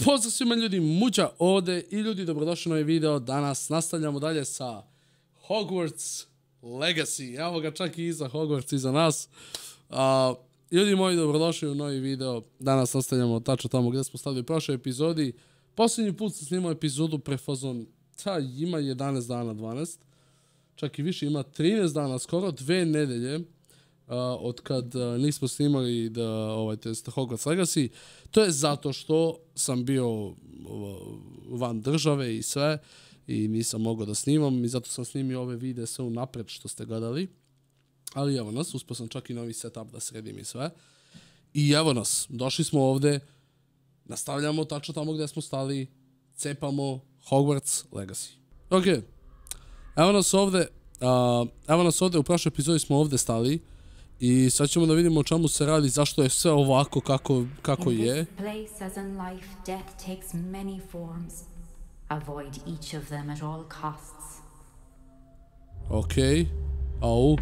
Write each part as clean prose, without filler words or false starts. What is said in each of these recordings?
Pozdrav svima ljudi, Muđa ovdje i ljudi, dobrodošli na ovaj video. Danas nastavljamo dalje sa Hogwarts Legacy. Evo ga čak i iza Hogwarts, iza nas. Ljudi moji, dobrodošli u novi video. Danas nastavljamo tačno tamo gdje smo stavili u prošloj epizodi. Posljednji put sam snimao epizodu pre fazon, ima 11 dana, 12. Čak i više, ima 13 dana, skoro 2 nedelje. Od kad nismo snimali Hogwarts Legacy. To je zato što sam bio van države i sve i nisam mogao da snimam i zato sam snimio ove videe sve unapred što ste gledali. Ali evo nas, uspio sam čak i novi setup da sredim i sve. I evo nas, došli smo ovde, nastavljamo tačno tamo gdje smo stali, cepamo Hogwarts Legacy. Ok, evo nas ovde, u prošloj epizodi smo ovde stali. I sad ćemo da vidimo o čemu se radi, zašto je sve ovako kako je. Okej. Au.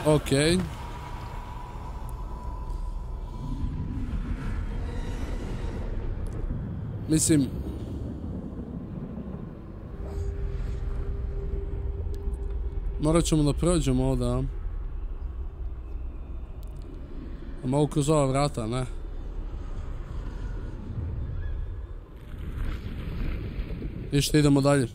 Okej. Mislim, morat ćemo da prođemo ovdje, a mogu kroz ova vrata, ne? Ništa, idemo dalje.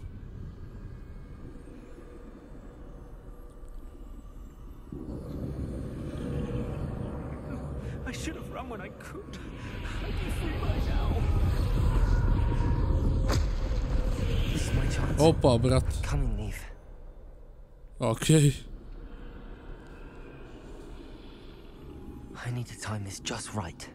Opa, brat. Okej. I need to time this just right.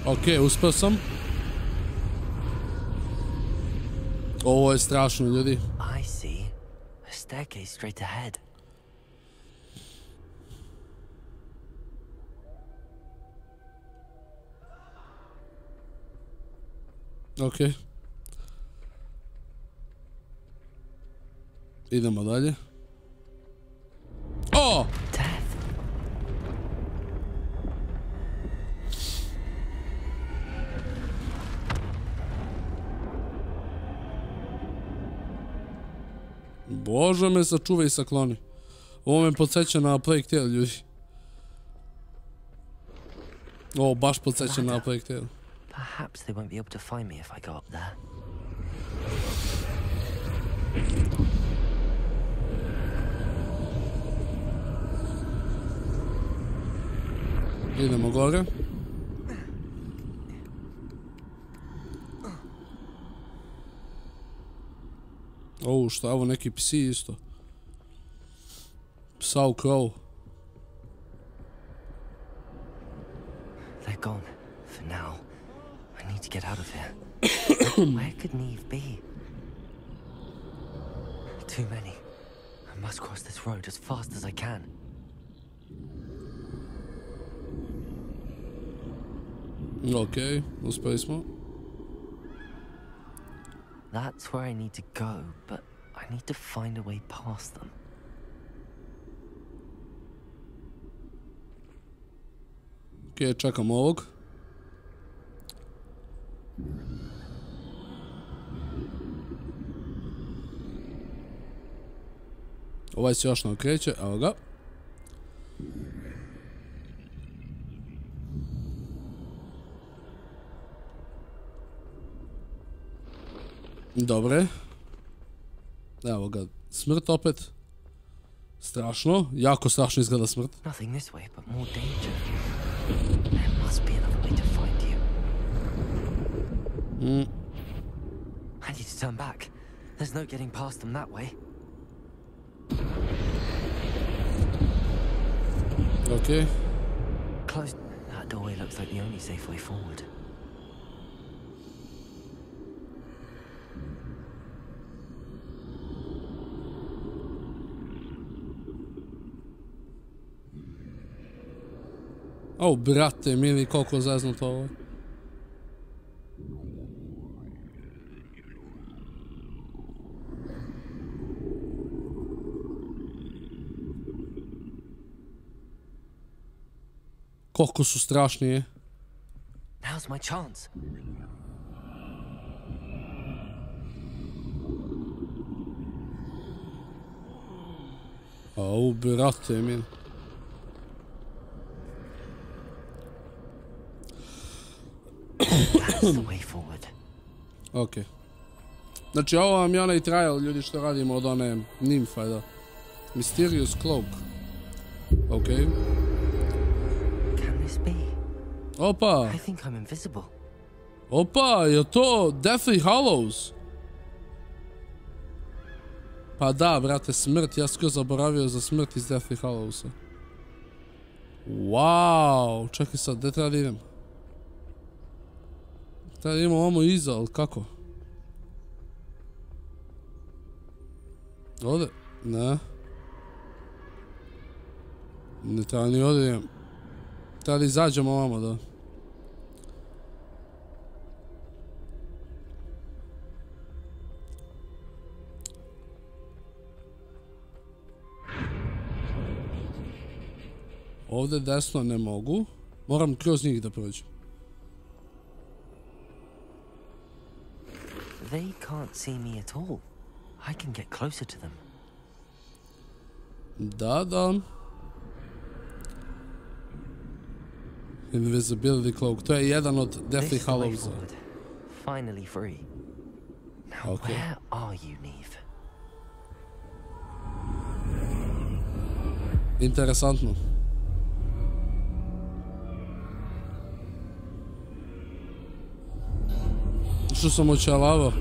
Okej, uspio sam. Ovo je strašno, ljudi. I see a staircase straight ahead. Okej. Idemo dalje. O! Bože me sačuvaj i sakloni. Ovo me podsjeća na Plague Tale, ljudi. Ovo baš podsjeća na Plague Tale. Perhaps they won't be able to find me if I go up there. Idemo gore. O, šta je ovo, neki psi isto. Psa u krovu. They're gone, for now. I need to get out of here. Where could Neve be? Too many. I must cross this road as fast as I can. Okej, uspeli smo. That's where I need to go, but I need to find a way past them. Okej, čekam ovog. Ovaj se još ne okreće, evo ga. Dobre. Evo ga, smrt opet. Strašno, jako strašno izgleda smrt. Nothing this way, but more danger. There must be another way to find you. I need to turn back. There's no getting past them that way. Okay. Close. That doorway looks like the only safe way forward. O, brate, mili, koliko zeznuto ovo. Koliko su strašni, je. Now's my chance. Au, brate, mili. That's the way forward. Ok. Znači, ovo vam je onaj trial, ljudi, što radimo od one nimfa, da. Mysterious Cloak. Ok. Can this be? Opa! I think I'm invisible. Opa, je to Deathly Hallows? Pa da, brate, smrt, ja skoro zaboravio za smrt iz Deathly Hallowsa. Wow, čekaj sad, gdje treba da idem? Treba da idemo ovamo iza, ali kako? Ovdje? Ne. Ne treba ni ovdje idem. Treba da izađemo ovamo, da. Ovdje desno ne mogu. Moram kroz njih da prođem. They can't see me at all. I can get closer to them. Da, da. Invisibility Cloak. To je jedan od Deathly Hallowsa. Finally free. Now Okay. where are you, Neve? Interesantno. Što sam očelavao?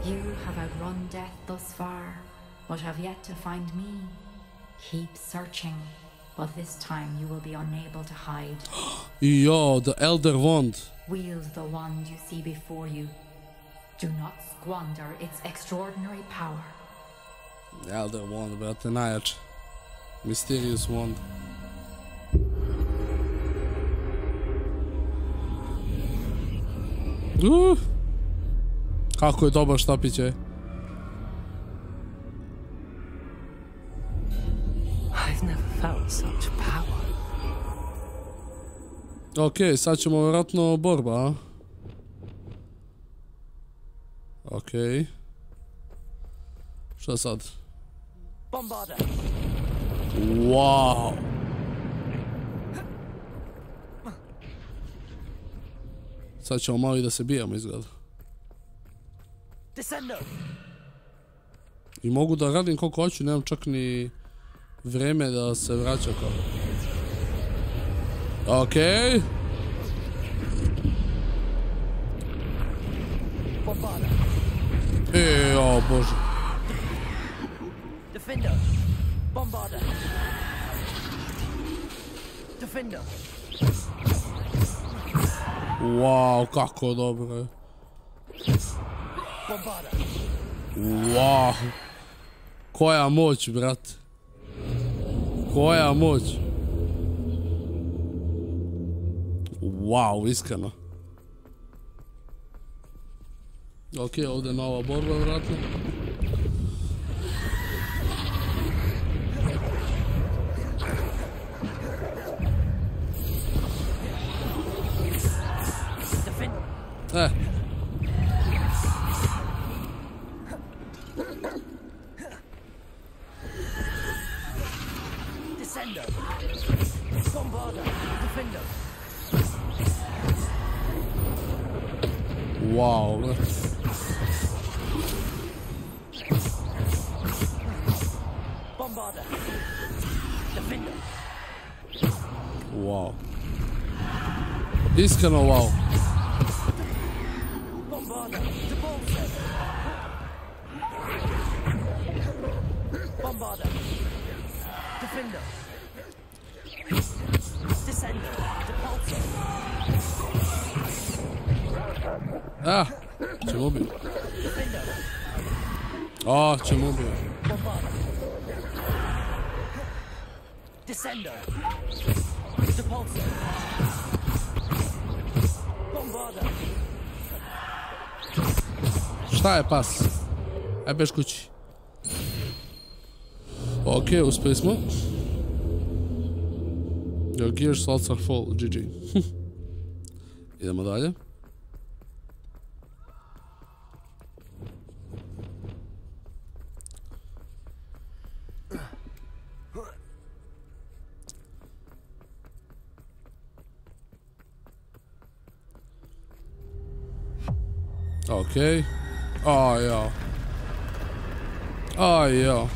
You have outrun death thus far, but have yet to find me. Keep searching, but this time you will be unable to hide. Jo, the Elder Wand. Wield the wand you see before you. Do not squander its extraordinary power. Elder Wand, brate, najjače. Mysterious Wand. Kako je dobar štapić, je. I've never felt such power. Ok, sad ćemo vjerojatno borba, a? Ok. Šta sad? Bombarda. Wow. Sad ćemo malo i da se bijemo izgleda. Descendo. I mogu da radim koliko hoću, nemam čak ni vreme da se vraća kao. Okej. Bombarda. O bože. Defender. Bombarda. Defender. Wow, kako dobro je. Bombarda. Wow. Koja moć, brate. Koja moć. Wow, iskreno. Ok, ovdje je nova borba, vratno. Descendo. Bombarda. Defender. Wow, brate. Bombarda. Defender. Wow. Iskreno wow. Bombarda. Debolse. Bombarda. Defender. Descender. Debolse. Ah, cię lubię. O, cię lubię. Descendo. Depulso. Bombarda. Šta je pas? Aj beš kući. Ok, uspjeli smo. Your gear slots are full, GG. Idemo dalje. Ok. Aj, ja. Aj, ja.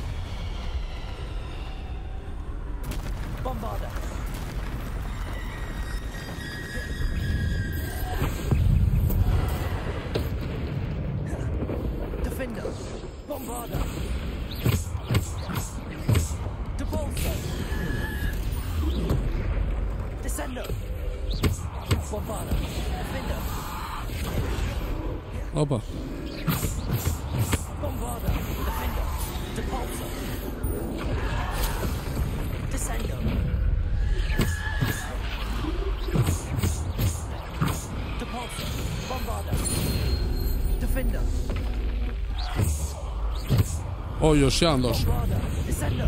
Bombarda. Defender. Bombarda. Depulso. Descendo. Bombarda. Defender. Opa. Bombarda. Defender. Depulso. Descendo. Depulso. Bombarda. Defender. O, još jedan došao. Bombarda. Descendo.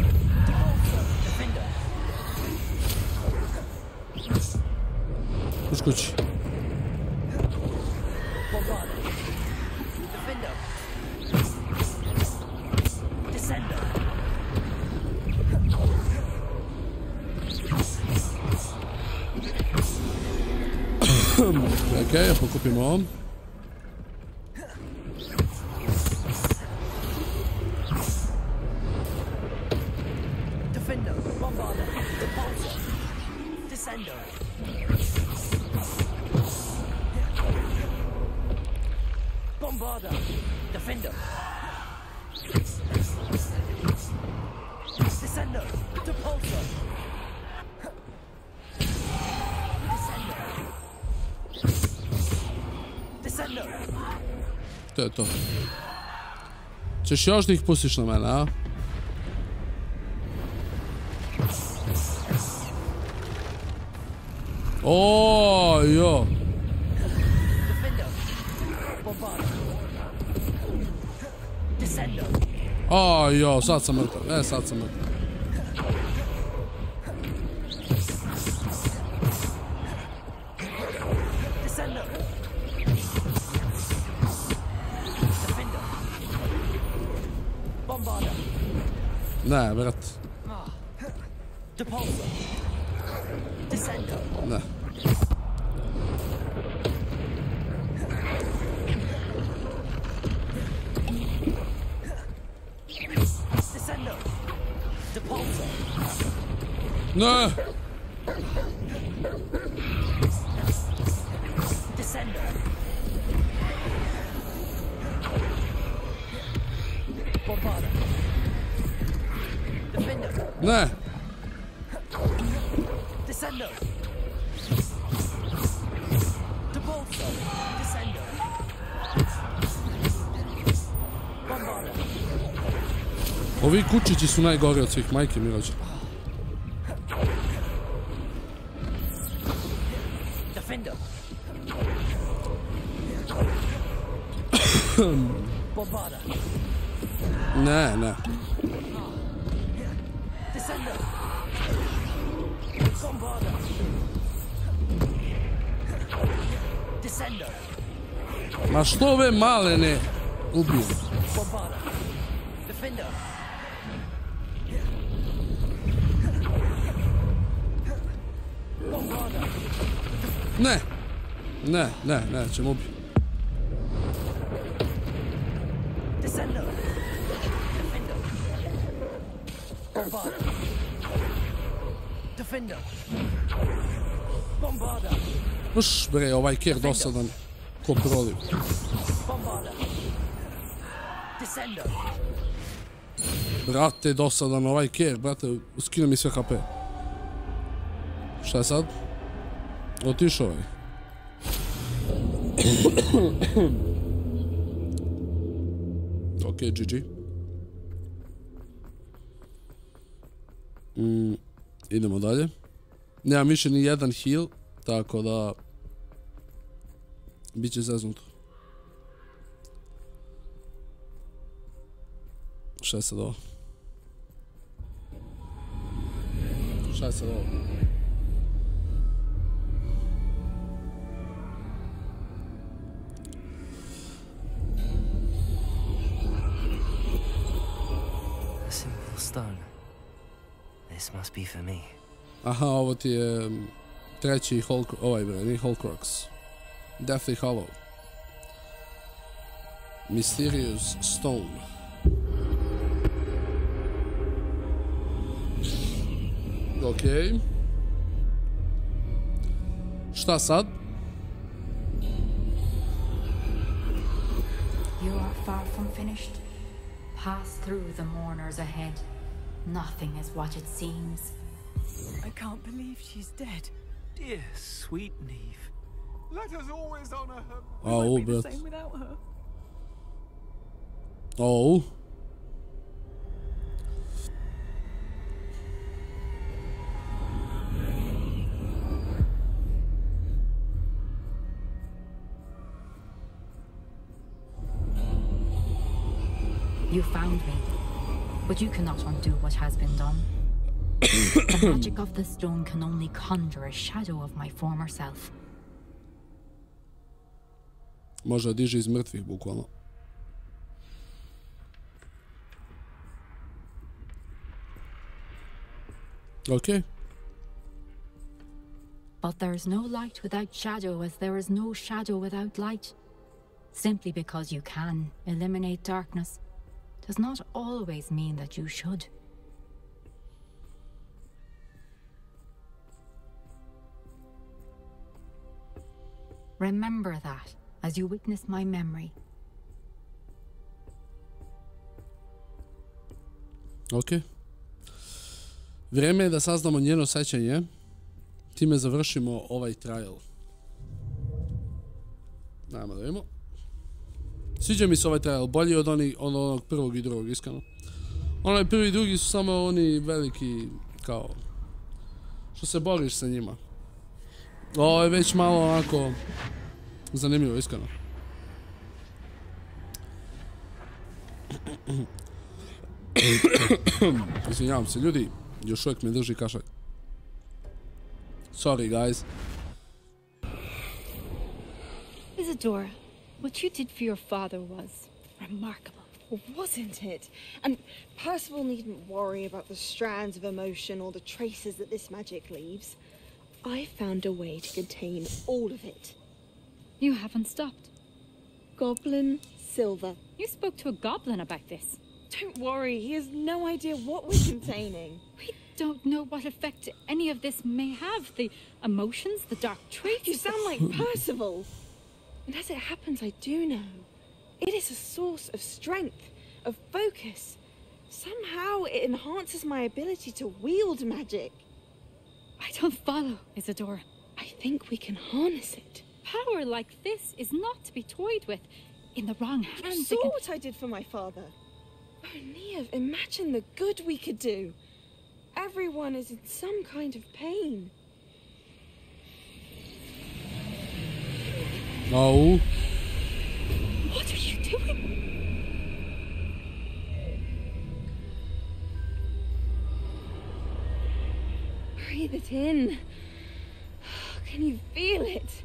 Depulso. Defender. Uš kući. Bombarda. Defender. Descendo. Ok, pokupimo ovo. Defender. Bombarda. Depulso. Descendo. Bombarda. Defender. Descendo. Depulso. Descendo. Descendo. To je to. Ćeš još da ih pustiš na mene, a? O, jo. Defender. Bombarda. Descendo. O, jo, sad sam mrtav. Sad sam mrtav. Descendo. Defender. Bombarda. Ne, brat. Depulso. Descendo. Ne. Descendo. Depulso. Ne. Descendo. Bombarda. Defender. Ne. Descendo. Depulso. Descendo. Bombarda. Ovi kučići su najgori od svih, majke milođe. Defender. Bombarda. Ne, ne. Descendo. Bombarda. Descendo. Ma što ove male ne ubiju? Bombarda. Defender. Bombarda. Ne. Ne, ne, ne, ćemo ubiti. Descendo. Defender. Bombarda. Defender. Bombarda. Uš, bre, ovaj ker dosadan. Ko proliv. Bombarda. Descendo. Brate, dosadan ovaj ker, brate, skinu mi sve HP. Šta je sad? Otišao je. Ok, GG. Idemo dalje. Nemam više ni jedan heal, tako da bit će zeznuto. Šta je sad ovo? Šta je sad ovo? A simple stone. This must be for me. Aha, ovo ti je treći ovaj bre, nije Hogwarts. Deathly Hollow. Mysterious Stone. Okej. Šta sad? You are far from finished. Pass through the mourners ahead. Nothing is what it seems. I can't believe she's dead. Dear sweet Neve. Let us always honor her. Oh, Be the but... same without her. Oh. You found me, but you cannot undo what has been done. The magic of the stone can only conjure a shadow of my former self. Može da diže iz mrtvih, bukvalno. Okay. But there is no light without shadow, as there is no shadow without light. Simply because you can eliminate darkness does not always mean that you should. Remember that as you witness my memory. Ok. Vrijeme je da saznamo njeno sećanje. Time završimo ovaj trial. Ajmo da vidimo. Sviđa mi se ovaj trial, bolji od onog prvog i drugog, iskreno. Onaj prvi i drugi su samo oni veliki, kao, što se boriš sa njima. Ovo je već malo onako zanimljivo, iskreno. Izvinjavam se, ljudi, još uvijek me drži kašalj. Sorry, guys. Isadora, what you did for your father was remarkable. Well, wasn't it? And Percival needn't worry about the strands of emotion or the traces that this magic leaves. I found a way to contain all of it. You haven't stopped. Goblin silver. You spoke to a goblin about this. Don't worry, he has no idea what we're containing. We don't know what effect any of this may have. The emotions, the dark traits. You sound like Percival. And as it happens, I do know. It is a source of strength, of focus. Somehow it enhances my ability to wield magic. I don't follow, Isadora. I think we can harness it. Power like this is not to be toyed with. In the wrong You hands, saw what I did for my father. Oh, Neve, imagine the good we could do. Everyone is in some kind of pain. No. What are you doing? Breathe it in. Can you feel it?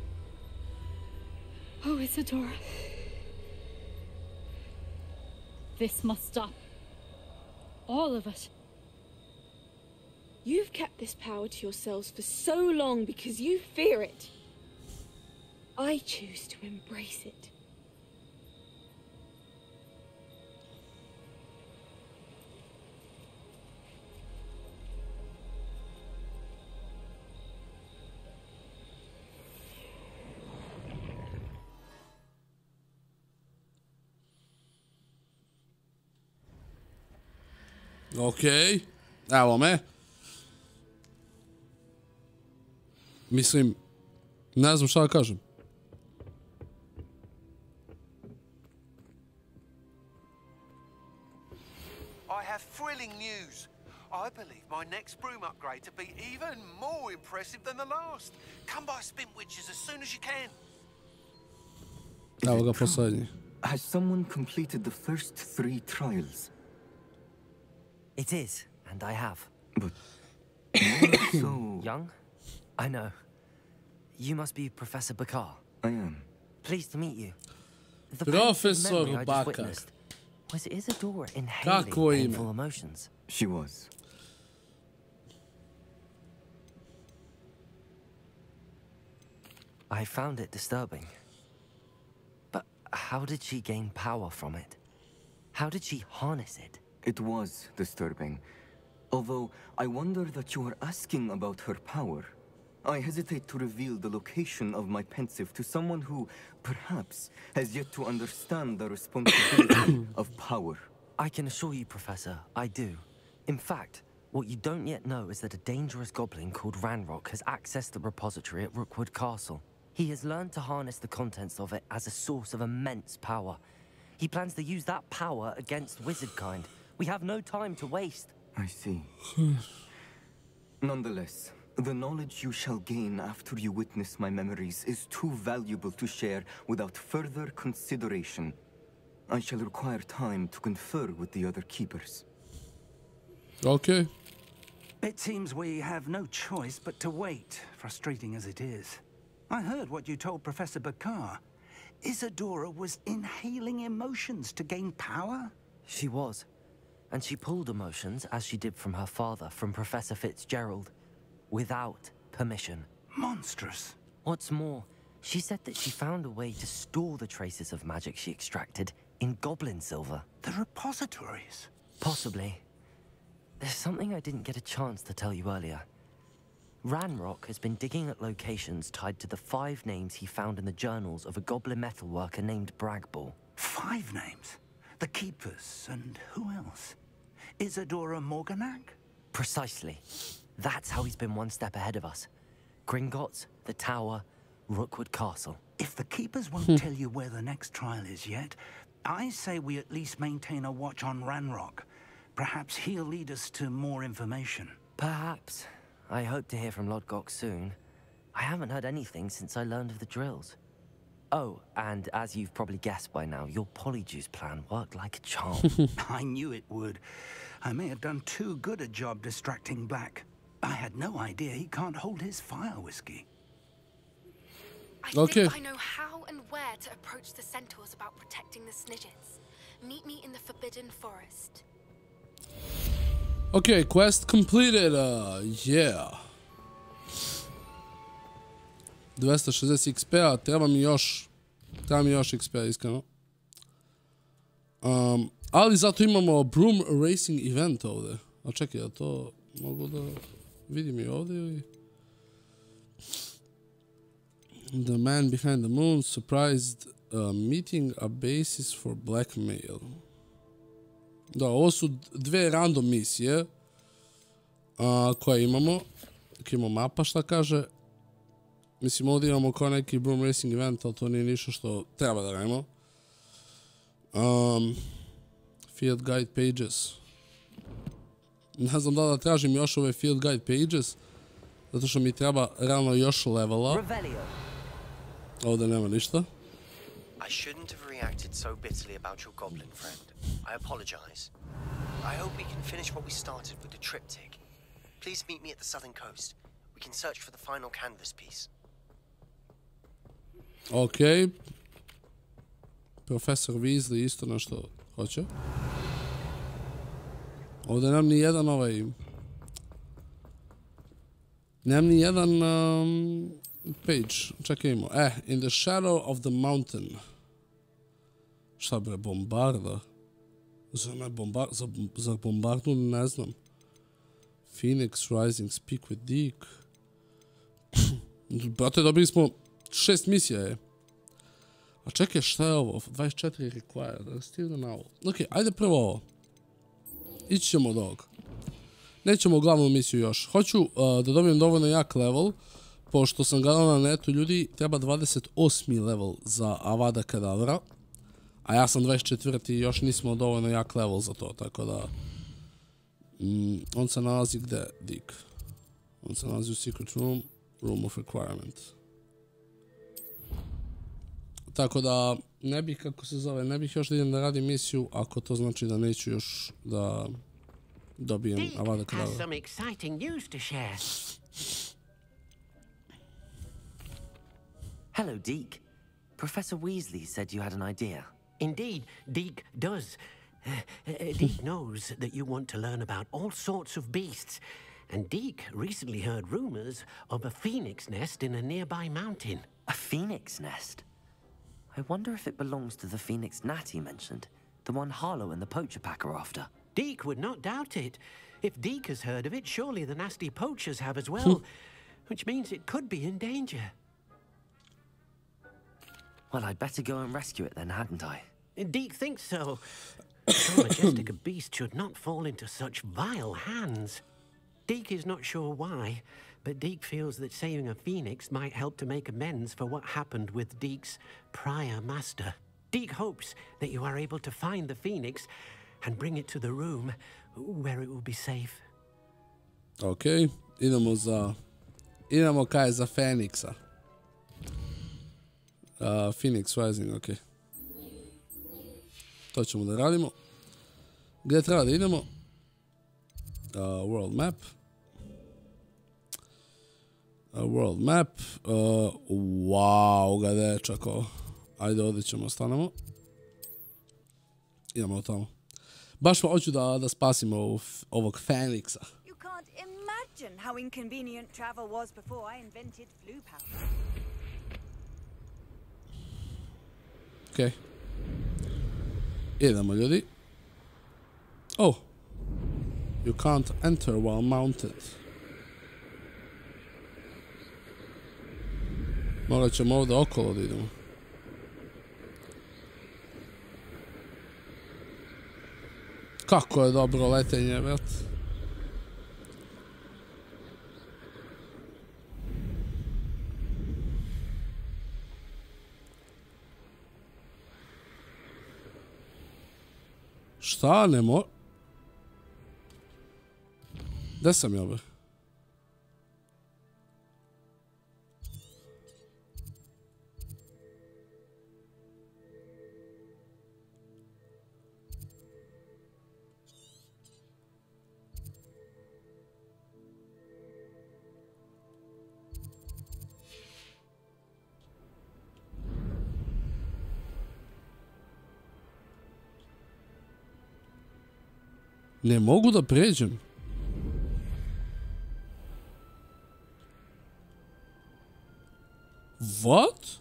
Oh, Isadora. This must stop. All of it. You've kept this power to yourselves for so long because you fear it. I choose to embrace it. Okej. Evo me. Mislim, ne znam šta da kažem. I have thrilling news. I believe my next broom upgrade to be more impressive than the last. Come by Spin Witches as soon as you can. Evo ga poslednji. Has someone completed the first 3 trials? It is, and I have. But so Young? I know. You must be Professor Bakar. I am. Pleased to meet you. The Professor painful memory I just Bakar. witnessed, was Isadora inhaling Kako ime? painful emotions? She was. I found it disturbing. But how did she gain power from it? How did she harness it? It was disturbing. Although I wonder that you are asking about her power. I hesitate to reveal the location of my pensive to someone who, perhaps, has yet to understand the responsibility of power. I can assure you, Professor, I do. In fact, what you don't yet know is that a dangerous goblin called Ranrock has accessed the repository at Rookwood Castle. He has learned to harness the contents of it as a source of immense power. He plans to use that power against wizardkind. We have no time to waste. I see. Nonetheless, the knowledge you shall gain after you witness my memories is too valuable to share without further consideration. I shall require time to confer with the other keepers. Okay. It seems we have no choice but to wait, frustrating as it is. I heard what you told Professor Bakar. Isadora was inhaling emotions to gain power? She was. And she pulled emotions, as she did from her father, from Professor Fitzgerald, without permission. Monstrous. What's more, she said that she found a way to store the traces of magic she extracted in goblin silver. The repositories? Possibly. There's something I didn't get a chance to tell you earlier. Ranrock has been digging at locations tied to the 5 names he found in the journals of a goblin metalworker named Bragball. 5 names? The Keepers, and who else? Isadora Morganac? Precisely. That's how he's been one step ahead of us. Gringotts, the Tower, Rookwood Castle. If the Keepers won't tell you where the next trial is yet, I say we at least maintain a watch on Ranrock. Perhaps he'll lead us to more information. Perhaps. I hope to hear from Lodgok soon. I haven't heard anything since I learned of the drills. Oh, and as you've probably guessed by now, your polyjuice plan worked like a charm. I knew it would. I may have done too good a job distracting Black. I had no idea he can't hold his fire whiskey. I think I know how and where to approach the centaurs about protecting the Snidgets. Meet me in the Forbidden Forest. Okay, quest completed, yeah. 260 XP-a, treba mi još XP-a, iskreno. Ali zato imamo Broom Racing event ovdje. A čekaj, ja to mogu da vidim i ovdje ili? The man behind the moon surprised meeting a basis for blackmail. Da, ovo su 2 random misije koje imamo. Imamo mapa šta kaže. Mislim, ovdje imamo kao neki Broom Racing event, ali to nije ništa što treba da radimo. Field Guide Pages. Ne znam da tražim još ove Field Guide Pages, zato što mi treba realno još levela. Ovdje nema ništa. I shouldn't have reacted so bitterly about your goblin friend. I apologize. I hope we can finish what we started with the triptych. Please meet me at the southern coast. We can search for the final canvas piece. Ok. Profesor Weasley isto nešto hoće. Ovdje nam ni jedan nemam ni jedan page. Čekajmo. In the shadow of the mountain. Šta bre, bombarda? Za bombardu ne znam. Phoenix Rising, Speak with Dick. Brate, dobili smo 6 misija je. A čekaj, šta je ovo? 24 required. Still the novel. Ok, ajde prvo ovo. Ići ćemo od ovog. Nećemo glavnu misiju još. Hoću da dobijem dovoljno jak level, pošto sam gledao na netu, ljudi, treba 28. level za Avada Kedavra, a ja sam 24. i još nismo dovoljno jak level za to, tako da... on se nalazi gde? Dik. On se nalazi u Secret Room, Room of Requirement. Tako da, ne bih, kako se zove, ne bih još da idem da radim misiju, ako to znači da neću još da dobijem Avada Kedavra. Some exciting news to share. Hello, Deke. Professor Weasley said you had an idea. Indeed, Deke does. Deke knows that you want to learn about all sorts of beasts, and Deke recently heard rumors of a phoenix nest in a nearby mountain. A phoenix nest? I wonder if it belongs to the phoenix gnat he mentioned, the one Harlow and the poacher pack are after. Deke would not doubt it. If Deke has heard of it, surely the nasty poachers have as well, which means it could be in danger. Well, I'd better go and rescue it then, hadn't I? Deke thinks so. So majestic a beast should not fall into such vile hands. Deke is not sure why, but Deke feels that saving a phoenix might help to make amends for what happened with Deke's prior master. Deke hopes that you are able to find the phoenix and bring it to the room where it will be safe. Ok, idemo kaj za Feniksa. Phoenix Rising, ok. To ćemo da radimo. Gdje treba da idemo? World map. World map. Wow, ga dečako. Ajde, ovdje ćemo, stanemo. Idemo tamo. Baš hoću da spasimo ovog Feniksa. You can't imagine how inconvenient travel was before I invented flu powder. Ok. Idemo, ljudi. Oh. You can't enter while mounted. Morat ćemo ovdje okolo da idemo. Kako je dobro letenje, vrat. Šta, nemo? Gde sam ja, bre? Ne mogu da pređem. What?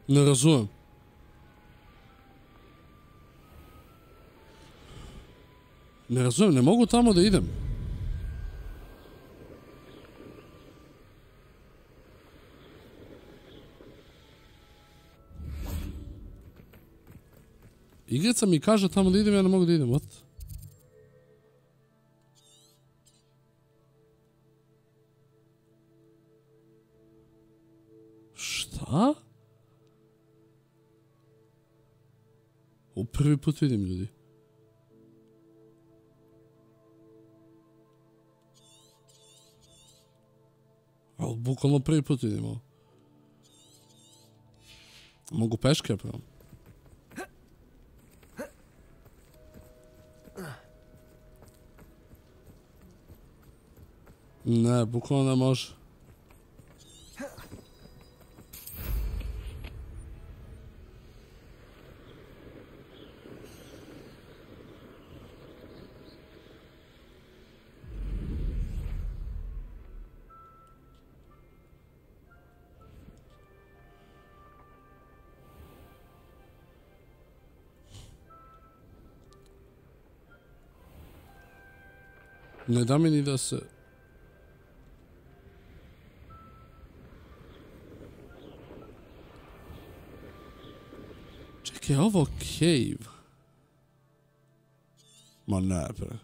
Ne razumem. Ne razumem, ne mogu tamo da idem. Igrica mi kaže tamo da idem, ja ne mogu da idem, what? Šta? U prvi put vidim, ljudi. Ali bukvalno prvi put vidim ovo. Mogu peške, pravo. Ne, bukvalno ne može. Ne da mi ni da se... Čekaj, ovo cave. Ma ne, bre.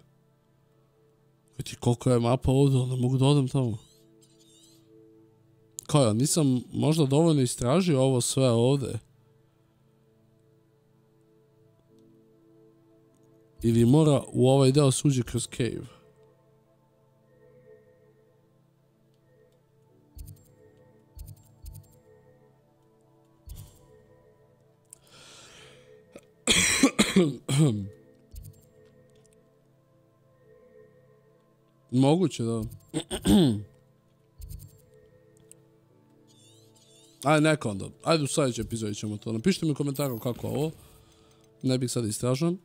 Ti koliko je mapa ovdje, onda mogu da odem tamo. Kao ja nisam možda dovoljno istražio ovo sve ovdje. Ili mora u ovaj deo suđi kroz cave. Moguće, da. Ajde, neka onda. Ajde u sljedećoj epizodi ćemo to. Napišite mi u komentaru kako ovo. Ne bih sad istražen.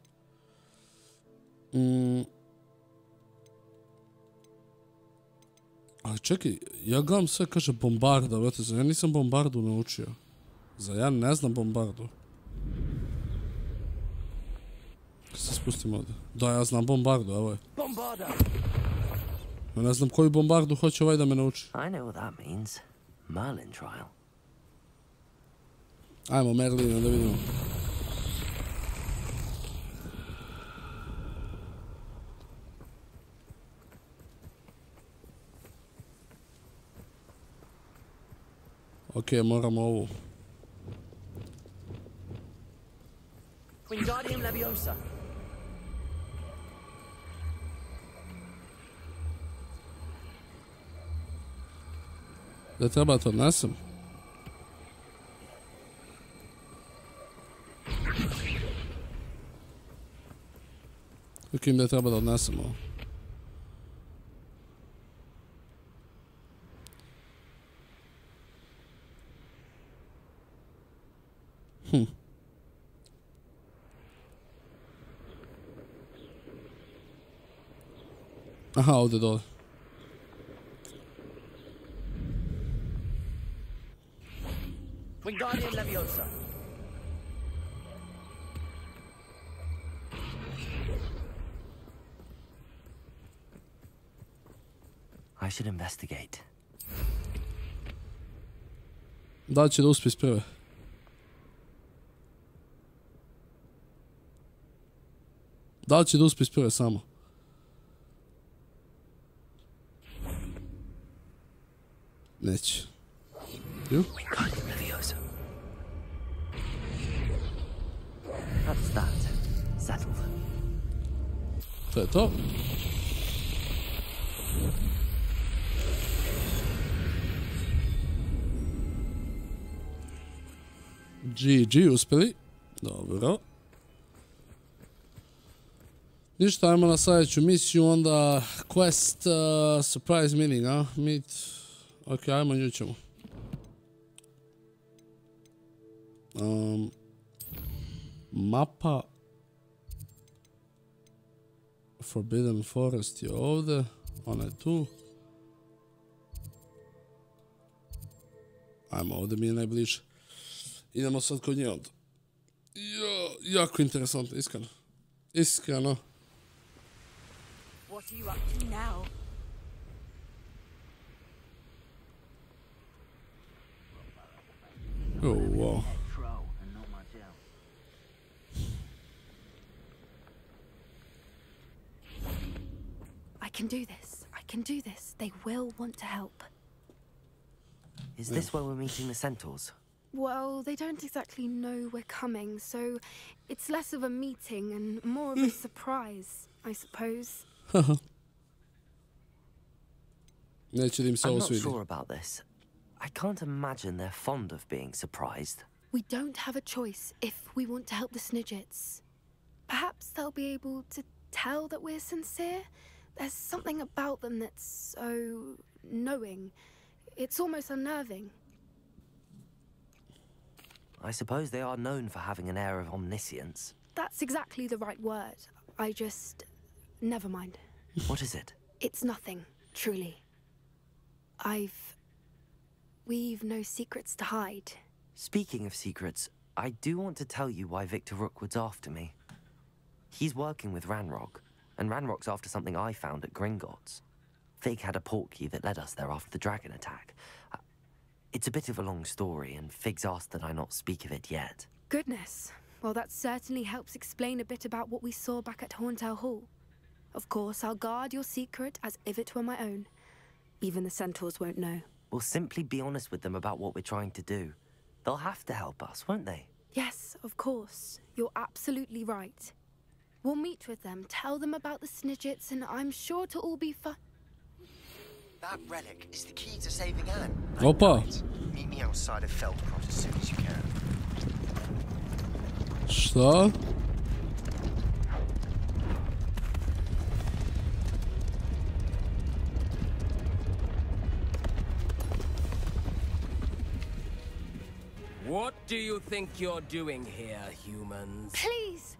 Ali čekaj, ja gledam sve kaže bombarda, vrati, ja nisam bombardu naučio. Ja ne znam bombardu. Se spustim ovdje. Da, ja znam bombardu, evo je. Bombarda! Ja ne znam koju bombardu hoće ovaj da me nauči. I know what that means. Merlin trial. Ajmo, Merlina, da vidimo. Ok, moramo ovu. Wingardium Leviosa. Da treba to odnesem. Vidim da treba da odnesem ovo. Aha, ovdje dole. Wingardium Leviosa. I should investigate. Da li će da uspije iz prve? Da li će da uspije iz prve samo? Neće. Ju? Wingardium Leviosa. That's that. Settled. To je to. GG, uspjeli. Dobro. Ništa, ajmo na sljedeću misiju, onda quest surprise meeting, a? Meet. Ok, ajmo, nju ćemo. Mapa Forbidden Forest je ovdje. Ona je tu. Ajmo, ovdje mi je najbliže. Idemo sad kod nje onda. Jako interesantno, iskreno. Iskreno. What are you up to now? Oh, wow. I can do this. I can do this. They will want to help. Is this where we're meeting the centaurs? Well, they don't exactly know we're coming, so it's less of a meeting and more of a surprise, I suppose. Neće da im se I'm ovo not svidi. sure about this. I can't imagine they're fond of being surprised. We don't have a choice if we want to help the Snidgets. Perhaps they'll be able to tell that we're sincere. There's something about them that's so knowing. It's almost unnerving. I suppose they are known for having an air of omniscience. That's exactly the right word. I just... never mind. What is it? It's nothing, truly. We've no secrets to hide. Speaking of secrets, I do want to tell you why Victor Rookwood's after me. He's working with Ranrock, and Ranrock's after something I found at Gringotts. Fig had a portkey that led us there after the dragon attack. It's a bit of a long story, and Fig's asked that I not speak of it yet. Goodness. Well, that certainly helps explain a bit about what we saw back at Horntail Hall. Of course, I'll guard your secret as if it were my own. Even the centaurs won't know. We'll simply be honest with them about what we're trying to do. They'll have to help us, won't they? Yes, of course. You're absolutely right. We'll meet with them, tell them about the Snidgets, and I'm sure it'll all be fun. That relic is the key to saving Anne. Opa. Meet me outside of Feldcroft as soon as you can. Šta? What do you think you're doing here, humans? Please!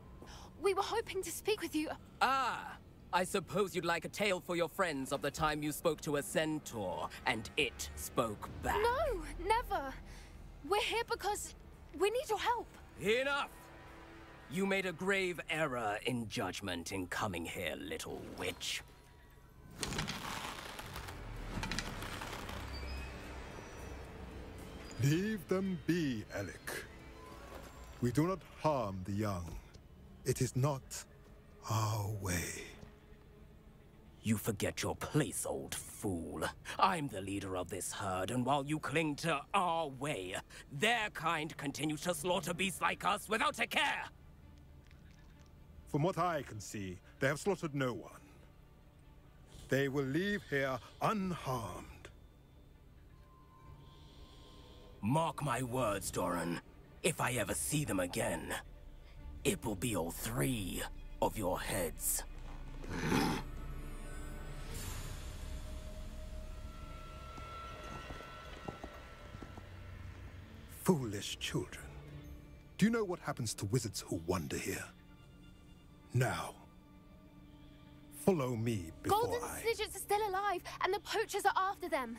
We were hoping to speak with you. Ah! I suppose you'd like a tale for your friends of the time you spoke to a centaur, and it spoke back. No, never. We're here because we need your help. Enough! You made a grave error in judgment in coming here, little witch. Leave them be, Alec. We do not harm the young. It is not our way. You forget your place, old fool. I'm the leader of this herd, and while you cling to our way, their kind continues to slaughter beasts like us without a care. From what I can see, they have slaughtered no one. They will leave here unharmed. Mark my words, Doran. If I ever see them again, it will be all 3 of your heads. Foolish children. Do you know what happens to wizards who wander here? Now, follow me before Golden Snidgets are still alive, and the poachers are after them.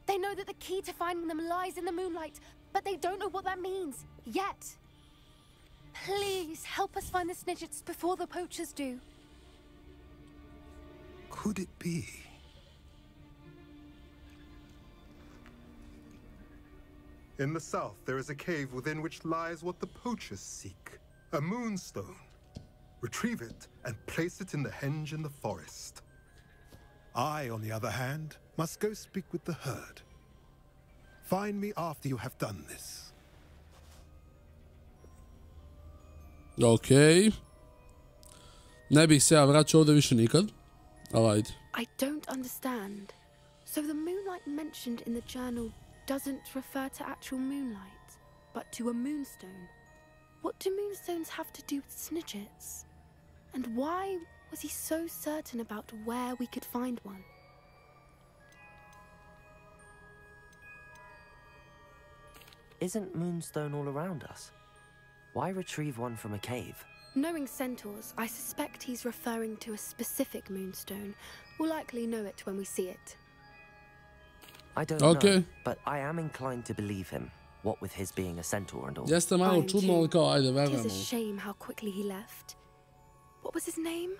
They know that the key to finding them lies in the moonlight, but they don't know what that means, yet. Please, help us find the Snidgets before the poachers do. Could it be? In the south, there is a cave within which lies what the poachers seek. A moonstone. Retrieve it and place it in the henge in the forest. I, on the other hand, must go speak with the herd. Find me after you have done this. Okay. Ne bih se ja vraćao ovdje više nikad. Ali ajde. I don't understand. So the moonlight mentioned in the journal doesn't refer to actual moonlight, but to a moonstone. What do moonstones have to do with Snidgets? And why was he so certain about where we could find one? Isn't Moonstone all around us? Why retrieve one from a cave? Knowing centaurs, I suspect he's referring to a specific moonstone. We'll likely know it when we see it. I don't know, but I am inclined to believe him. What with his being a centaur and all. Jeste malo čudno, ali kao ajde, It is verujemo. a shame how quickly he left. What was his name?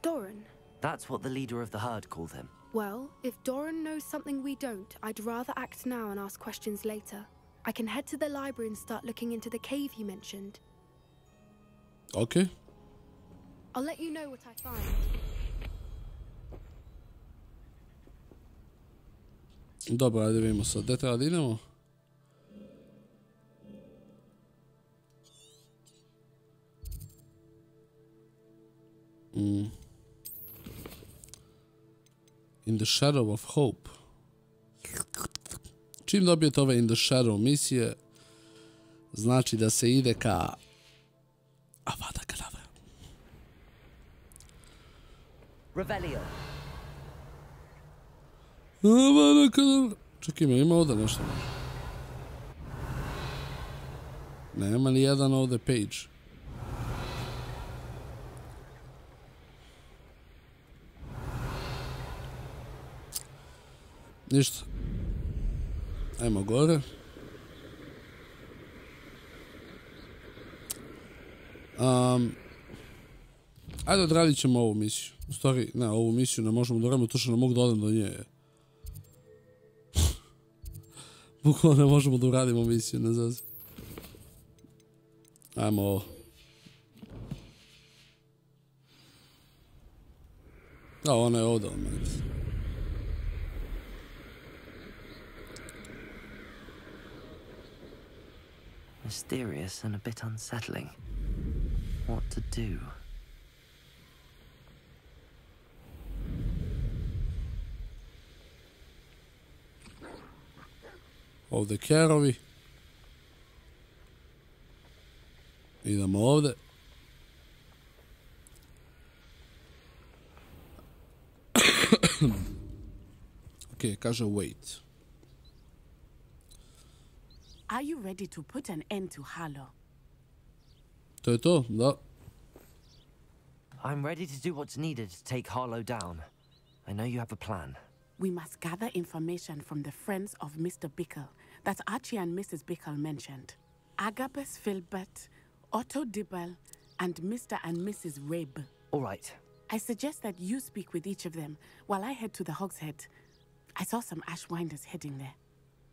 Doran. That's what the leader of the herd called him. Well, if Doran knows something we don't, I'd rather act now and ask questions later. I can head to the library and start looking into the cave you mentioned. Okay. I'll let you know what I find. Dobro, ajde vidimo sad. Gdje treba da idemo? In the Shadow of Hope. Čim dobijete ove In the Shadow misije, znači da se ide ka Avada Kedavra. Revelio. Avada Kedavra. Čekaj, ima ovdje nešto. Nema ni jedan ovdje page. Ništa. Ajmo gore. Ajde odradit ćemo ovu misiju. U stvari, ne, ovu misiju ne možemo da radimo, to što ne mogu da odem do nje. Bukvalno ne možemo da uradimo misiju, ne znam. Ajmo ovo. Da, ona je ovdje, on meni. Mysterious and a bit unsettling. What to do? Ovdje kerovi. Idemo ovdje. Ok, kaže wait. Are you ready to put an end to Harlow? To je to, da. I'm ready to do what's needed to take Harlow down. I know you have a plan. We must gather information from the friends of Mr. Bickle that Archie and Mrs. Bickle mentioned. Agabus Filbert, Otto Dibble, and Mr. and Mrs. Rabe. All right. I suggest that you speak with each of them while I head to the Hogshead. I saw some Ashwinders heading there.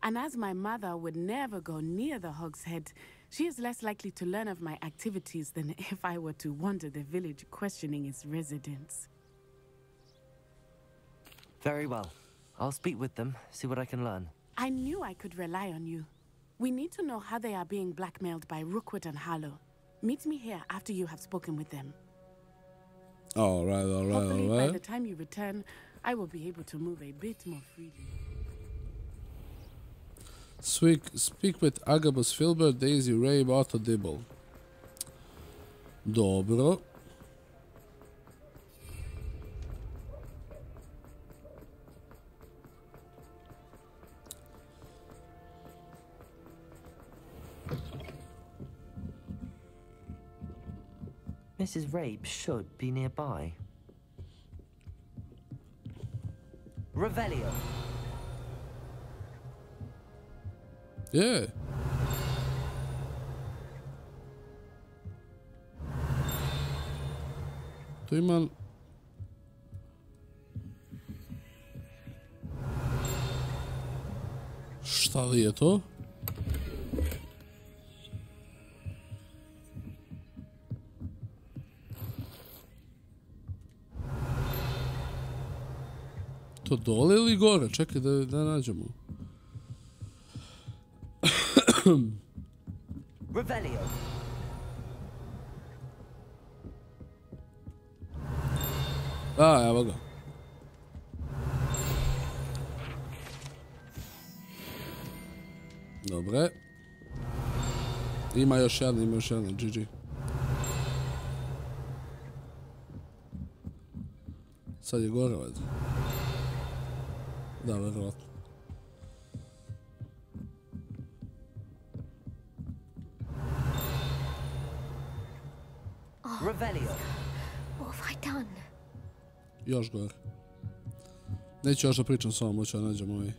And as my mother would never go near the Hogshead, she is less likely to learn of my activities than if I were to wander the village questioning its residents. Very well. I'll speak with them, see what I can learn. I knew I could rely on you. We need to know how they are being blackmailed by Rookwood and Harlow. Meet me here after you have spoken with them. All right. Hopefully, by the time you return, I will be able to move a bit more freely. Speak with Agabus Filbert, Daisy Rabe, Otto Dibble. Dobro. Mrs. Rabe should be nearby. Revelio. Yeah. Tu imam... Šta li je to? To dole ili gore? Čekaj da nađemo. Revelio. Evo ga. Dobre. Ima još jedan, GG. Sad je gore, valjda. Da, verovatno. Revelio. What have I done? Još gore. Neću još da pričam s ovom, hoću da nađem ovaj.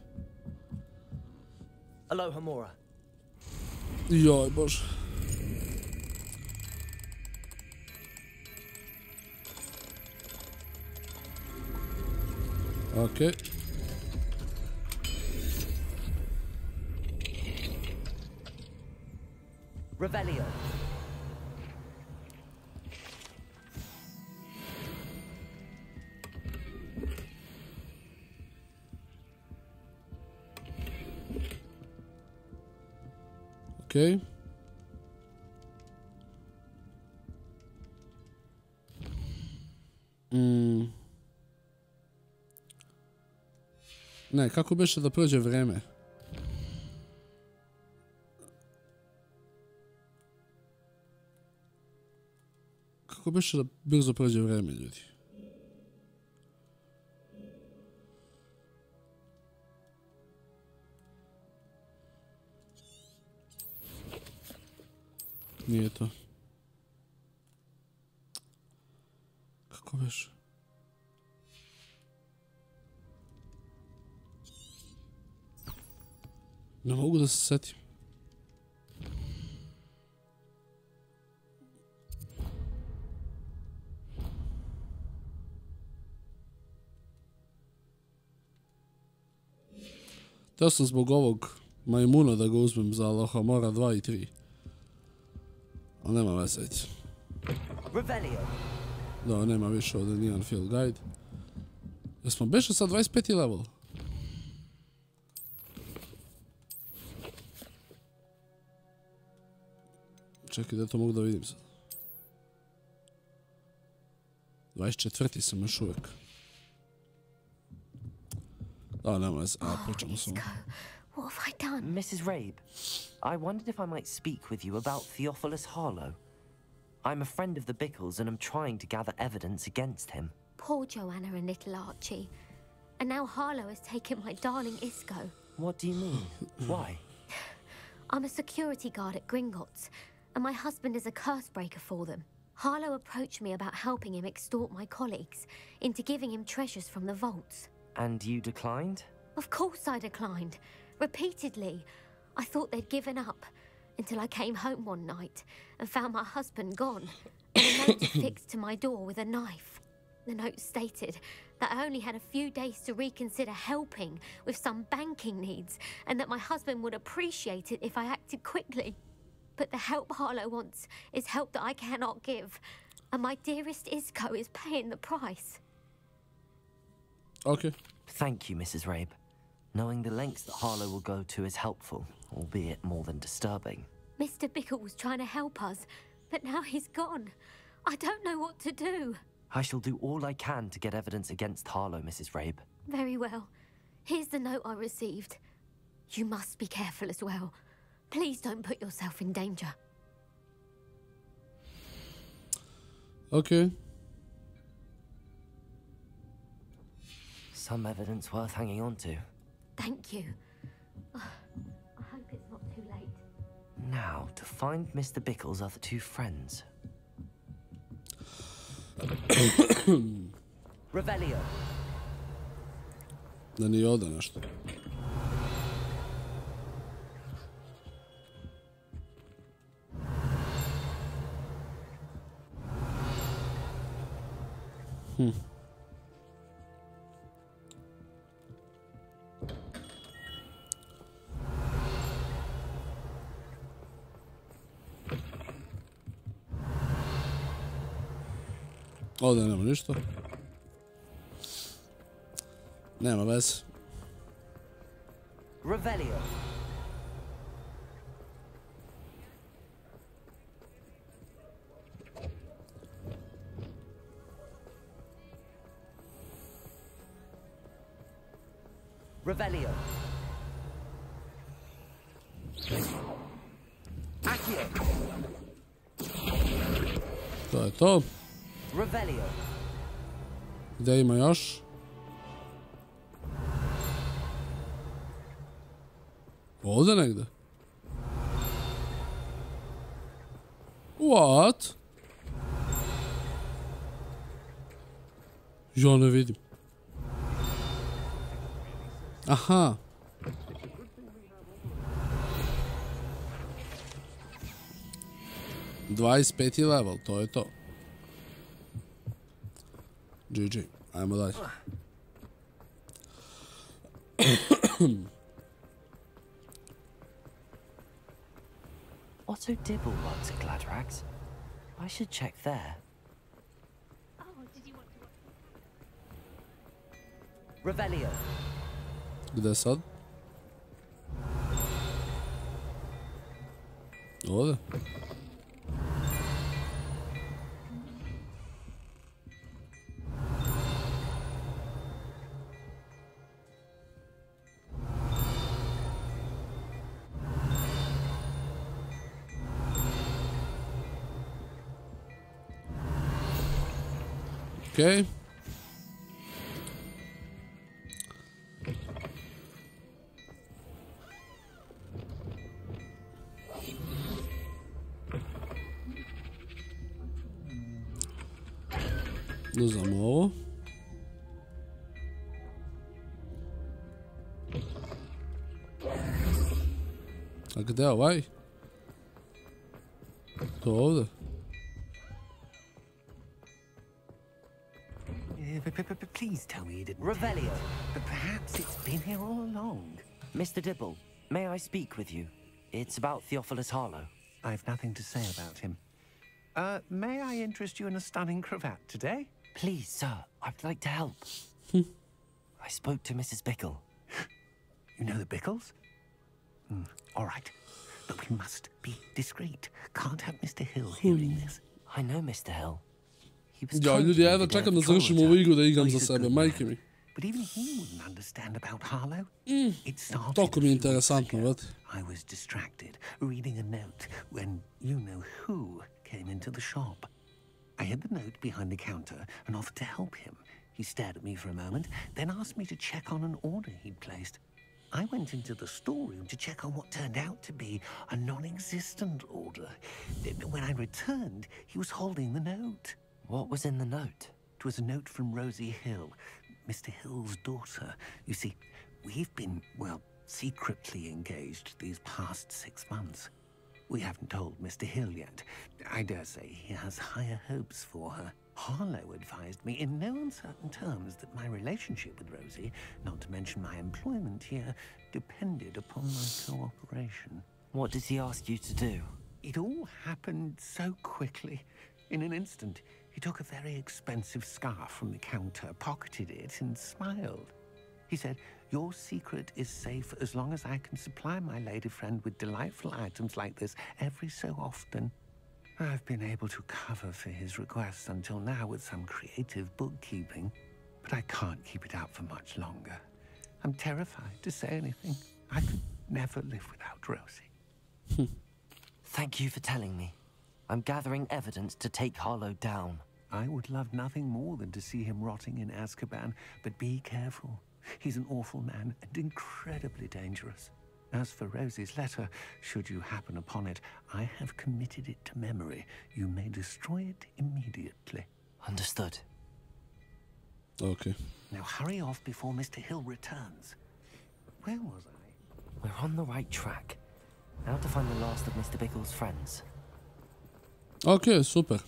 Aloha Mora. Joj, bože. Okej. Revelio. Okej. Ne, kako beše da prođe vreme? Kako beše da brzo prođe vreme, ljudi? Nije to. Kako beše? Ne mogu da se setim. Teo sam zbog ovog majmuna da ga uzmem za Aloha Mora 2 i 3. Ali nema veseć. Da, nema više ovdje nijedan field guide. Jesmo beše sad 25. level? Čekaj, da to mogu da vidim sad. 24. sam još uvijek. Da, nema se, pričamo samo. What have I done? Mrs. Rabe, I wondered if I might speak with you about Theophilus Harlow. I'm a friend of the Bickles and I'm trying to gather evidence against him. Poor Joanna and little Archie. And now Harlow has taken my darling Isco. What do you mean? Why? I'm a security guard at Gringotts, and my husband is a curse breaker for them. Harlow approached me about helping him extort my colleagues into giving him treasures from the vaults. And you declined? Of course I declined. Repeatedly. I thought they'd given up, until I came home one night and found my husband gone, and a note affixed to my door with a knife. The note stated that I only had a few days to reconsider helping with some banking needs, and that my husband would appreciate it if I acted quickly. But the help Harlow wants is help that I cannot give, and my dearest Isco is paying the price. Okay. Thank you, Mrs. Rabe. Knowing the lengths that Harlow will go to is helpful, albeit more than disturbing. Mr. Bickle was trying to help us, but now he's gone. I don't know what to do. I shall do all I can to get evidence against Harlow, Mrs. Rabe. Very well. Here's the note I received. You must be careful as well. Please don't put yourself in danger. Okay. Some evidence worth hanging on to. Thank you. I hope it's not too late. Now, to find Mr. Bickle's other two friends. Revelio. Da nije ovdje nešto. Ovdje nema ništa. Nema veze. Revelio. Revelio. Accio. To je to. Revelio. Gdje ima još? Ovdje negdje. What? Ja ne vidim. Aha. Dvadeset level, to je to. GG, ajmo dalje. Otto Dibble works at Gladrags. I should check there. Revelio. Gdje sad? Ovdje? Okay. Uzmemo ovo. A gdje je ovaj? To ovdje. Please tell me you didn't. Revelio. But perhaps it's been here all along. Mr. Dibble, may I speak with you? It's about Theophilus Harlow. I've nothing to say about him. May I interest you in a stunning cravat today? Please, sir, I'd like to help. I spoke to Mrs. Bickle. You know the Bickles? All right. But we must be discreet. Can't have Mr. Hill hearing this. I know Mr. Hill. He was Ja, ljudi, ja jedva čekam da završim ovu igru da igram za sebe, majke mi. But even he wouldn't understand about Harlow. It started Toliko mi je interesantno, već. I was distracted, reading a note, when you-know-who came into the shop. I hid the note behind the counter and offered to help him. He stared at me for a moment, then asked me to check on an order he'd placed. I went into the storeroom to check on what turned out to be a non-existent order. When I returned, he was holding the note. What was in the note? It was a note from Rosie Hill, Mr. Hill's daughter. You see, we've been, well, secretly engaged these past 6 months. We haven't told Mr. Hill yet. I dare say he has higher hopes for her. Harlow advised me in no uncertain terms that my relationship with Rosie, not to mention my employment here, depended upon my cooperation. What did he ask you to do? It all happened so quickly. In an instant, he took a very expensive scarf from the counter, pocketed it, and smiled. He said, "Your secret is safe as long as I can supply my lady friend with delightful items like this every so often." I've been able to cover for his requests until now with some creative bookkeeping, but I can't keep it up for much longer. I'm terrified to say anything. I could never live without Rosie. Thank you for telling me. I'm gathering evidence to take Harlow down. I would love nothing more than to see him rotting in Azkaban, but be careful. He's an awful man and incredibly dangerous. As for Rosie's letter, should you happen upon it, I have committed it to memory. You may destroy it immediately. Understood. Okay. Now hurry off before Mr. Hill returns. Where was I? We're on the right track. Now to find the last of Mr. Bickle's friends. Ok, super.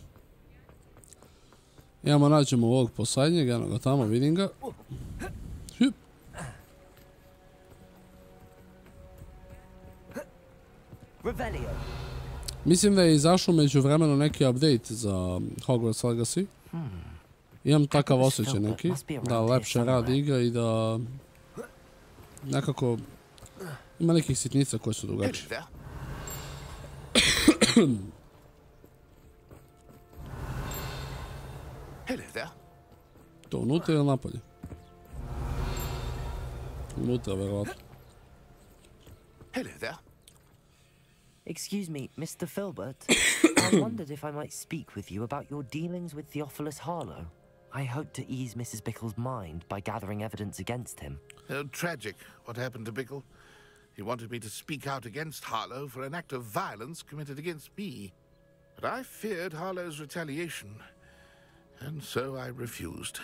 Idemo nađemo ovog posljednjeg, eno ga tamo, vidim ga. Hup. Mislim da je izašao među vremenu neki update za Hogwarts Legacy. Imam takav osjećaj neki, da lepše radi igra i da nekako ima nekih sitnica koje su drugačije. To unutra ili napolje? Unutra, verovatno. Excuse me, Mr. Filbert. I wondered if I might speak with you about your dealings with Theophilus Harlow. I hope to ease Mrs. Bickle's mind by gathering evidence against him. Tragic, what happened to Bickle. He wanted me to speak out against Harlow for an act of violence committed against me. But I feared Harlow's retaliation, and so I refused.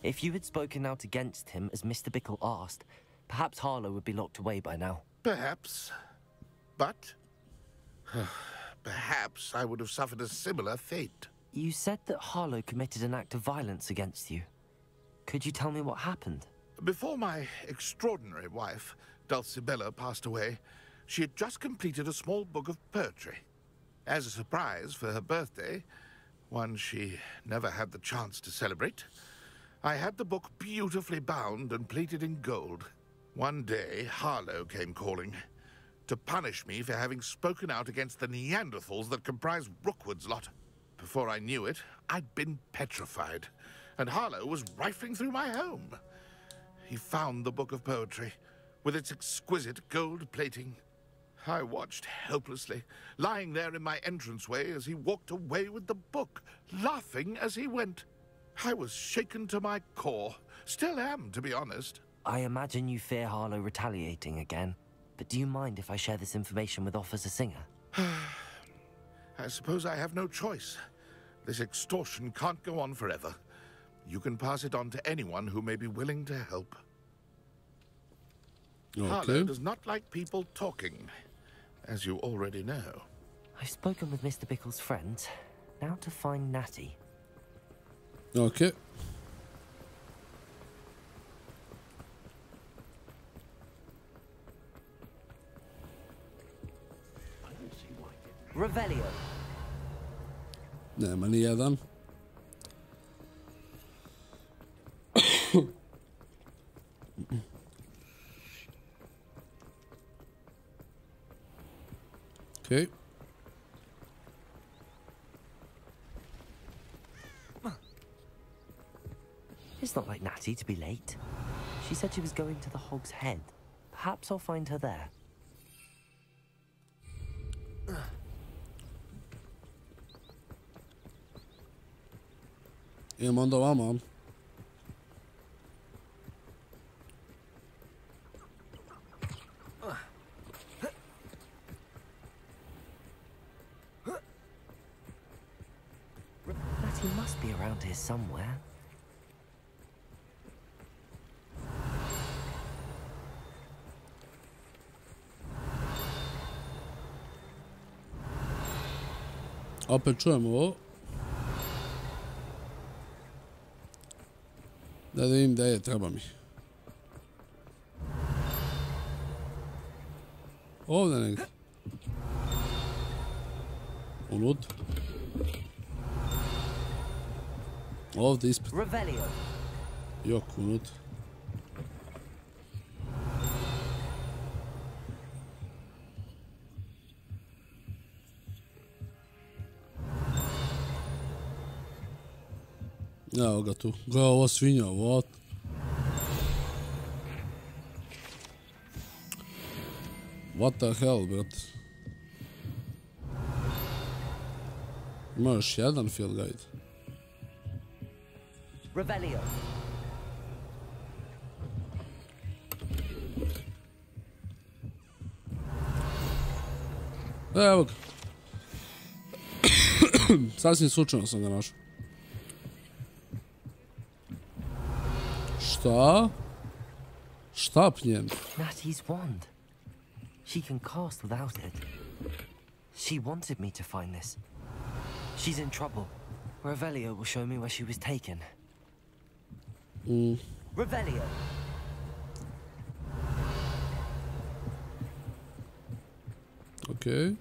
If you had spoken out against him as Mr. Bickle asked, perhaps Harlow would be locked away by now. Perhaps. But perhaps I would have suffered a similar fate. You said that Harlow committed an act of violence against you. Could you tell me what happened? Before my extraordinary wife, Dulcibella, passed away, she had just completed a small book of poetry. As a surprise for her birthday, one she never had the chance to celebrate, I had the book beautifully bound and plated in gold. One day, Harlow came calling to punish me for having spoken out against the Neanderthals that comprise Rookwood's lot. Before I knew it, I'd been petrified, and Harlow was rifling through my home. He found the book of poetry, with its exquisite gold plating. I watched helplessly, lying there in my entranceway as he walked away with the book, laughing as he went. I was shaken to my core. Still am, to be honest. I imagine you fear Harlow retaliating again, but do you mind if I share this information with Officer Singer? I suppose I have no choice. This extortion can't go on forever. You can pass it on to anyone who may be willing to help. Okay. Harlow does not like people talking, as you already know. I've spoken with Mr. Bickle's friends. Now to find Natty. Okay. Revelio. Nema ni jedan. Okay. It's not like Natty to be late. She said she was going to the Hog's Head. Perhaps I'll find her there. Idemo onda ovamo. Natty must be around here somewhere. Opet čujemo ovo. Da vidim da je, treba mi. Ovdje negdje. Unutra. Ovdje ispred. Jok, unutra. Evo ga tu. Gle, ovo svinja, what? What the hell, brat? Ima još jedan field guide. Revelio. Evo ga. Sasvim slučajno sam ga našao. Šta? Štapnjen. Natty's wand. She can cast without it. She wanted me to find this. She's in trouble. Revelio will show me where she was taken. Revelio. Okay.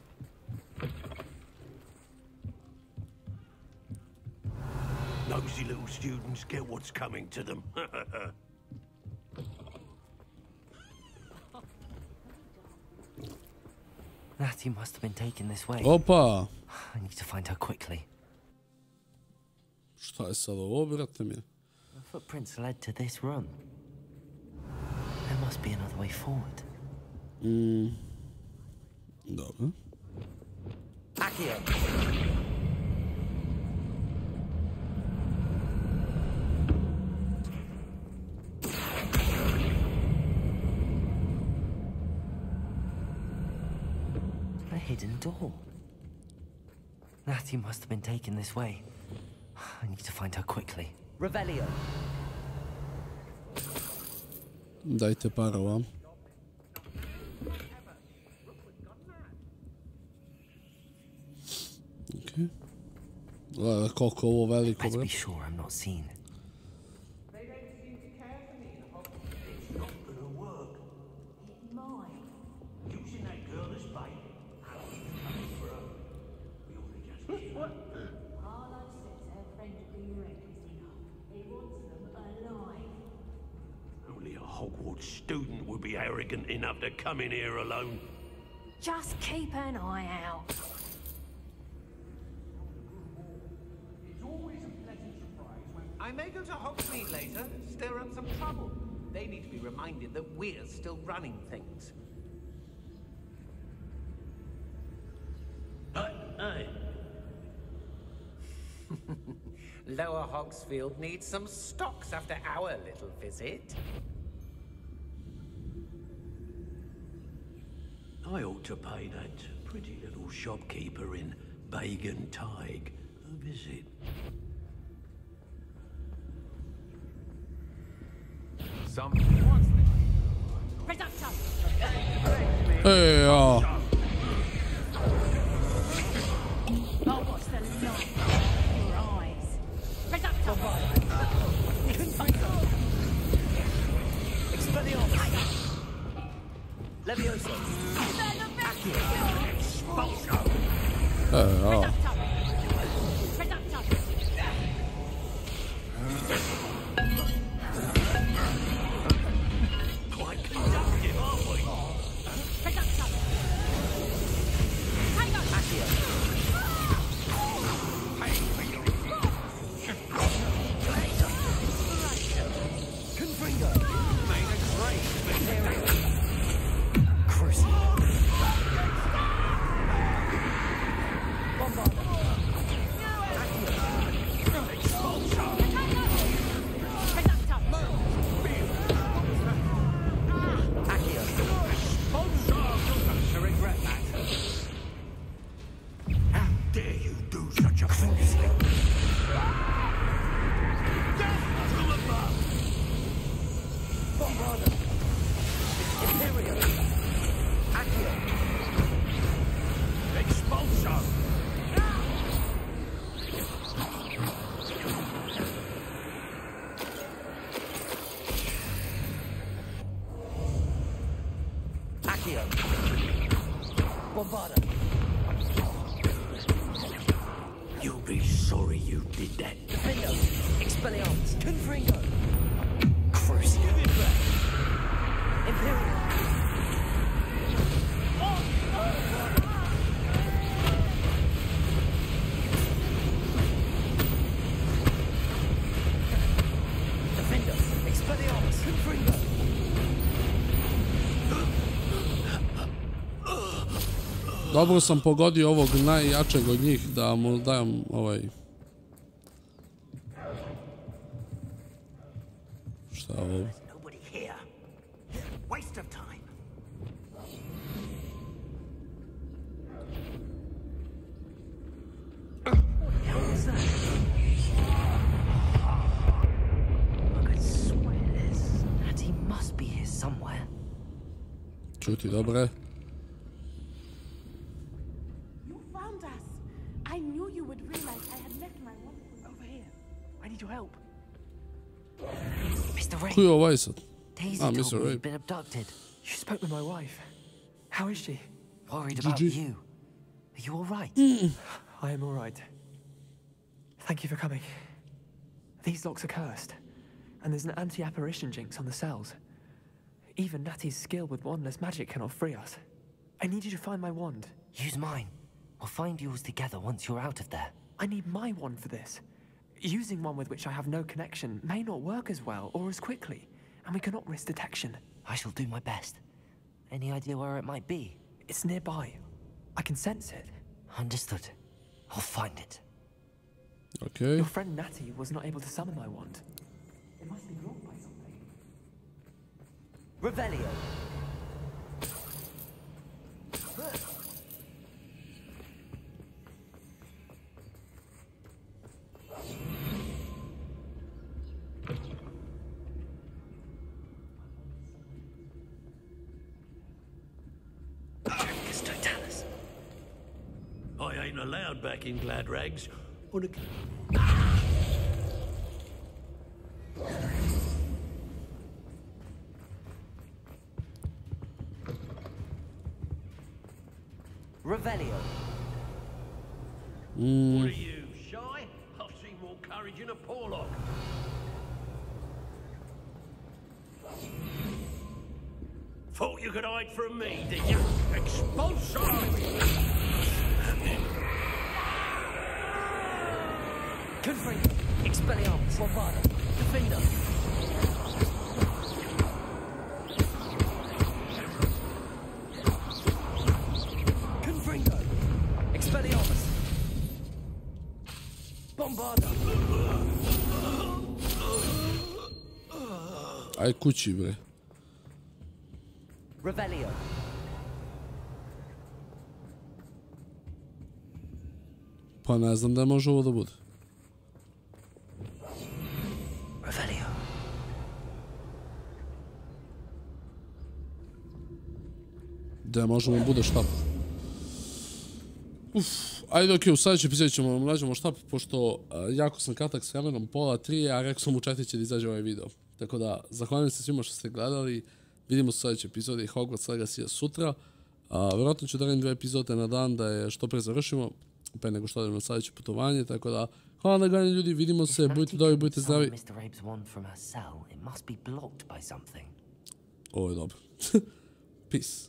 Nosy little students get what's coming to them. Natty must have been taken this way. Opa! I need to find her quickly. Šta je sad ovo, brate mi? The footprints led to this room. There must be another way forward. Dobro. Accio. A hidden door. Natty must have been taken this way. I need to find her quickly. Revelio. Dajte para vam. Okay. Gledaj koliko ovo veliko, Let's bre. be sure I'm not seen. Only a Hogwarts student would be arrogant enough to come in here alone. Just keep an eye out. I may go to Hogsmeade later, stir up some trouble. They need to be reminded that we're still running things. Hey. Lower Hogsfield needs some stocks after our little visit. I ought to pay that pretty little shopkeeper in Bagan Tig a visit. Hey, Oh, what's the light in your eyes? Reductor! You couldn't find them. Expelliarmus. Levioso. oh. Quite conductive, aren't we? regret that. How dare you do such a foolish thing? Death from above! Bombarda! Imperium! Accio! Expulso! Accio! Bombarda! You'll be sorry you did that. Defendo! Expelliarmus! Confringo! Cruise. Give it back! Imperium! Defendo! Expelliarmus! Confringo! Dobro sam pogodio ovog najjačeg od njih da mu dajem ovaj... Šta je ovo? Waste of time. What was that? I could swear this. And he must be here somewhere. Čuti, dobre. You found us. I knew you would realize I had left my wand over here. I need your help. Mr. Ray. Ko je ovaj sad? Daisy Ah, told Mr. me Ray. you'd been abducted. You spoke with my wife. How is she? Worried about you. Are you all right? I am all right. Thank you for coming. These locks are cursed, and there's an anti-apparition jinx on the cells. Even Natty's skill with wandless magic cannot free us. I need you to find my wand. Use mine. We'll find yours together once you're out of there. I need my wand for this. Using one with which I have no connection may not work as well or as quickly, and we cannot risk detection. I shall do my best. Any idea where it might be? It's nearby. I can sense it. Understood. I'll find it. Okay. Your friend Natty was not able to summon my wand. It must be blocked by something. Revelio. I ain't allowed back in Glad Rags. On a... Revelio. What are you, shy? I've seen more courage in a Porlock. Thought you could hide from me, did you? Expulso! Confringo. Expelliarmus. Bombarda. Defender. Confringo. Expelliarmus. Bombarda. Aj kući, bre. Revelio. Pa ne znam da može ovo da bude. Revelio. Da možemo bude štap. Ajde, okej, u sljedećoj epizodi ćemo nađemo štap, pošto jako sam kratak s vremenom, pola 3, a rekao sam u 4 će da izađe ovaj video. Tako da, zahvaljujem se svima što ste gledali. Vidimo se u sljedećoj epizodi Hogwarts Legacy sutra. Vjerojatno ću da radim 2 epizode na dan da je što pre završimo, pre nego što odemo na sljedeće putovanje, tako da hvala na gledanju ljudi, vidimo se, budite dobri, budite zdravi. Ovo je dobro. Peace.